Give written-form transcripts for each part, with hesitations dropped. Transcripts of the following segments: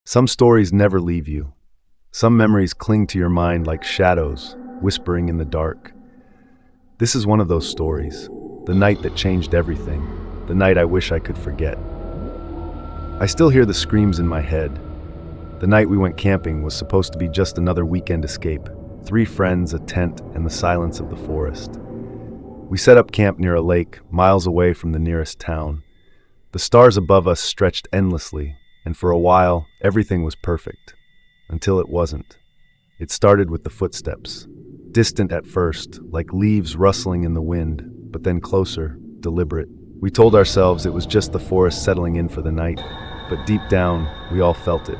Some stories never leave you. Some memories cling to your mind like shadows, whispering in the dark. This is one of those stories, the night that changed everything, the night I wish I could forget. I still hear the screams in my head. The night we went camping was supposed to be just another weekend escape. 3 friends, a tent, and the silence of the forest. We set up camp near a lake, miles away from the nearest town. The stars above us stretched endlessly, and for a while, everything was perfect. Until it wasn't. It started with the footsteps. Distant at first, like leaves rustling in the wind, but then closer, deliberate. We told ourselves it was just the forest settling in for the night, but deep down, we all felt it.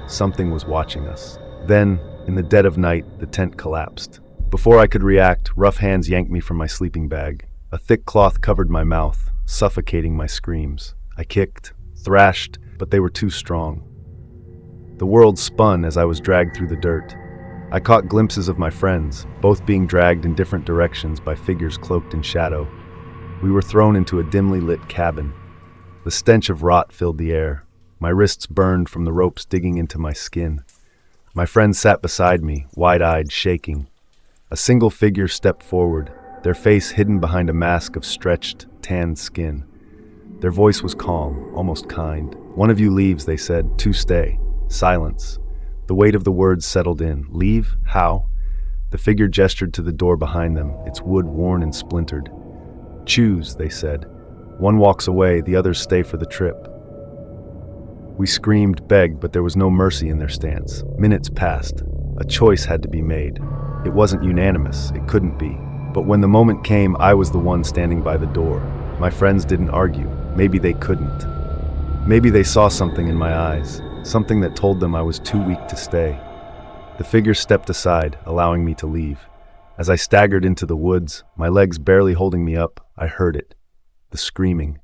Something was watching us. Then, in the dead of night, the tent collapsed. Before I could react, rough hands yanked me from my sleeping bag. A thick cloth covered my mouth, suffocating my screams. I kicked, thrashed, but they were too strong. The world spun as I was dragged through the dirt. I caught glimpses of my friends, both being dragged in different directions by figures cloaked in shadow. We were thrown into a dimly lit cabin. The stench of rot filled the air. My wrists burned from the ropes digging into my skin. My friends sat beside me, wide-eyed, shaking. A single figure stepped forward, their face hidden behind a mask of stretched, tanned skin. Their voice was calm, almost kind. "One of you leaves," they said. "Two stay." Silence. The weight of the words settled in. "Leave? How?" The figure gestured to the door behind them, its wood worn and splintered. "Choose," they said. "One walks away, the others stay for the trip." We screamed, begged, but there was no mercy in their stance. Minutes passed. A choice had to be made. It wasn't unanimous, it couldn't be. But when the moment came, I was the one standing by the door. My friends didn't argue. Maybe they couldn't. Maybe they saw something in my eyes, something that told them I was too weak to stay. The figure stepped aside, allowing me to leave. As I staggered into the woods, my legs barely holding me up, I heard it. The screaming.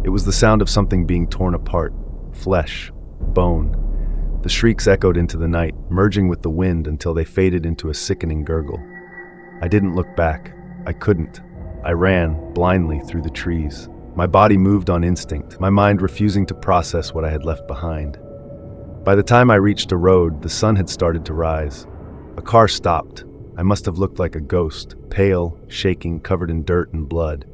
It was the sound of something being torn apart. Flesh. Bone. The shrieks echoed into the night, merging with the wind until they faded into a sickening gurgle. I didn't look back. I couldn't. I ran, blindly, through the trees. My body moved on instinct, my mind refusing to process what I had left behind. By the time I reached a road, the sun had started to rise. A car stopped. I must have looked like a ghost, pale, shaking, covered in dirt and blood.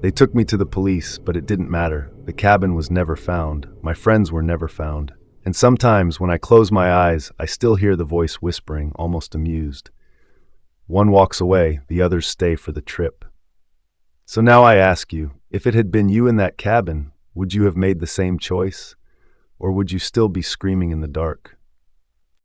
They took me to the police, but it didn't matter. The cabin was never found. My friends were never found. And sometimes, when I close my eyes, I still hear the voice whispering, almost amused. One walks away, the others stay for the trip. So now I ask you, if it had been you in that cabin, would you have made the same choice? Or would you still be screaming in the dark?